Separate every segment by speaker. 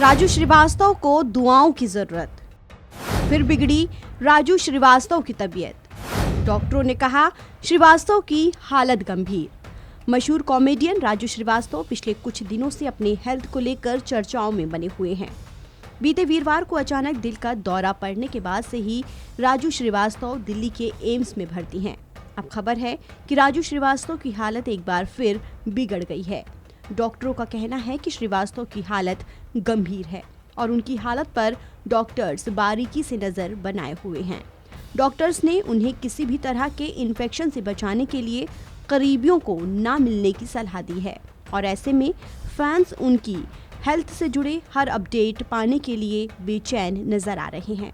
Speaker 1: राजू श्रीवास्तव को दुआओं की जरूरत। फिर बिगड़ी राजू श्रीवास्तव की तबीयत। डॉक्टरों ने कहा श्रीवास्तव की हालत गंभीर। मशहूर कॉमेडियन राजू श्रीवास्तव पिछले कुछ दिनों से अपनी हेल्थ को लेकर चर्चाओं में बने हुए हैं। बीते वीरवार को अचानक दिल का दौरा पड़ने के बाद से ही राजू श्रीवास्तव दिल्ली के एम्स में भर्ती हैं। अब खबर है कि राजू श्रीवास्तव की हालत एक बार फिर बिगड़ गई है। डॉक्टरों का कहना है कि श्रीवास्तव की हालत गंभीर है और उनकी हालत पर डॉक्टर्स बारीकी से नजर बनाए हुए हैं। डॉक्टर्स ने उन्हें किसी भी तरह के इन्फेक्शन से बचाने के लिए करीबियों को ना मिलने की सलाह दी है और ऐसे में फैंस उनकी हेल्थ से जुड़े हर अपडेट पाने के लिए बेचैन नजर आ रहे हैं।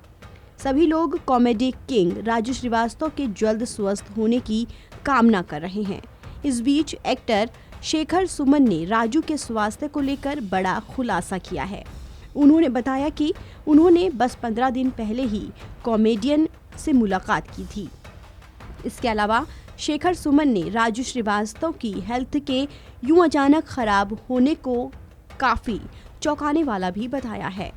Speaker 1: सभी लोग कॉमेडी किंग राजू श्रीवास्तव के जल्द स्वस्थ होने की कामना कर रहे हैं। इस बीच एक्टर शेखर सुमन ने राजू के स्वास्थ्य को लेकर बड़ा खुलासा किया है। उन्होंने बताया कि उन्होंने बस 15 दिन पहले ही कॉमेडियन से मुलाकात की थी। इसके अलावा शेखर सुमन ने राजू श्रीवास्तव की हेल्थ के यूं अचानक खराब होने को काफी चौंकाने वाला भी बताया है।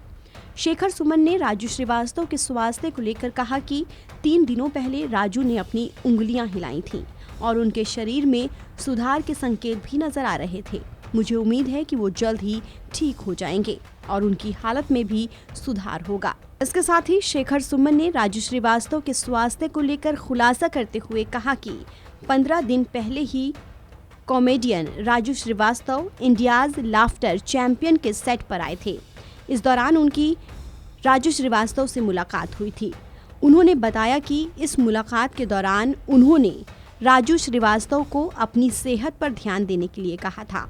Speaker 1: शेखर सुमन ने राजू श्रीवास्तव के स्वास्थ्य को लेकर कहा कि 3 दिनों पहले राजू ने अपनी उंगलियां हिलाई थीं और उनके शरीर में सुधार के संकेत भी नजर आ रहे थे। मुझे उम्मीद है कि वो जल्द ही ठीक हो जाएंगे और उनकी हालत में भी सुधार होगा। इसके साथ ही शेखर सुमन ने राजू श्रीवास्तव के स्वास्थ्य को लेकर खुलासा करते हुए कहा कि 15 दिन पहले ही comedian Raju Srivastava India's laughter champion के सेट पर आए थे। इस दौरान उनकी राजू श्रीवास्तव से मुलाकात हुई थी। उन्होंने बताया कि इस मुलाकात के दौरान उन्होंने राजू श्रीवास्तव को अपनी सेहत पर ध्यान देने के लिए कहा था।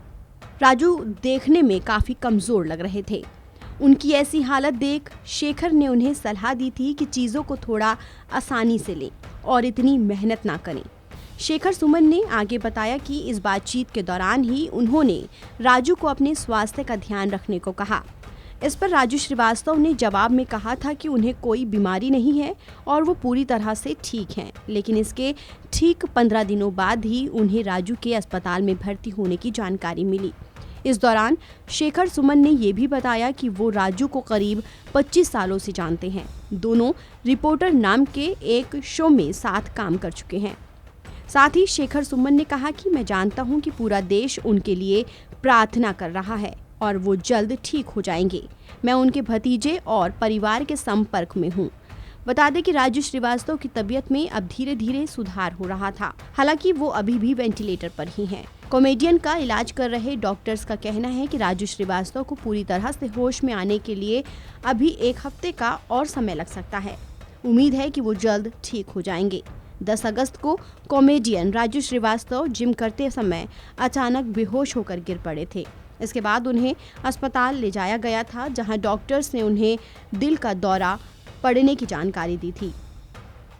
Speaker 1: राजू देखने में काफी कमजोर लग रहे थे। उनकी ऐसी हालत देख शेखर ने उन्हें सलाह दी थी कि चीजों को थोड़ा आसानी से लें और इतनी मेहनत ना करें। शेखर सुमन ने आगे बताया कि इस बातचीत के दौरान ही उन्होंने राजू को अपने स्वास्थ्य का ध्यान रखने को कहा। इस पर राजू श्रीवास्तव ने जवाब में कहा था कि उन्हें कोई बीमारी नहीं है और वो पूरी तरह से ठीक हैं, लेकिन इसके ठीक 15 दिनों बाद ही उन्हें राजू के अस्पताल में भर्ती होने की जानकारी मिली। इस दौरान शेखर सुमन ने ये भी बताया कि वो राजू को करीब 25 सालों से जानते हैं। दोनों रिपोर्टर नाम के एक शो में साथ काम कर चुके हैं। साथ ही शेखर सुमन ने कहा कि मैं जानता हूं कि पूरा देश उनके लिए प्रार्थना कर रहा है और वो जल्द ठीक हो जाएंगे। मैं उनके भतीजे और परिवार के संपर्क में हूँ। बता दें कि राजू श्रीवास्तव की तबीयत में अब धीरे धीरे सुधार हो रहा था। हालांकि वो अभी भी वेंटिलेटर पर ही हैं। कॉमेडियन का इलाज कर रहे डॉक्टर्स का कहना है कि राजू श्रीवास्तव को पूरी तरह से होश में आने के लिए अभी 1 हफ्ते का और समय लग सकता है। उम्मीद है कि वो जल्द ठीक हो जाएंगे। 10 अगस्त को कॉमेडियन राजू श्रीवास्तव जिम करते समय अचानक बेहोश होकर गिर पड़े थे। इसके बाद उन्हें अस्पताल ले जाया गया था, जहां डॉक्टर्स ने उन्हें दिल का दौरा पड़ने की जानकारी दी थी।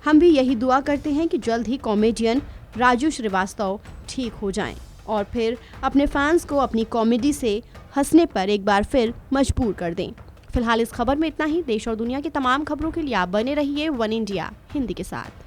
Speaker 1: हम भी यही दुआ करते हैं कि जल्द ही कॉमेडियन राजू श्रीवास्तव ठीक हो जाएं और फिर अपने फैंस को अपनी कॉमेडी से हंसने पर एक बार फिर मजबूर कर दें। फिलहाल इस खबर में इतना ही। देश और दुनिया की तमाम खबरों के लिए आप बने रहिए वन इंडिया हिंदी के साथ।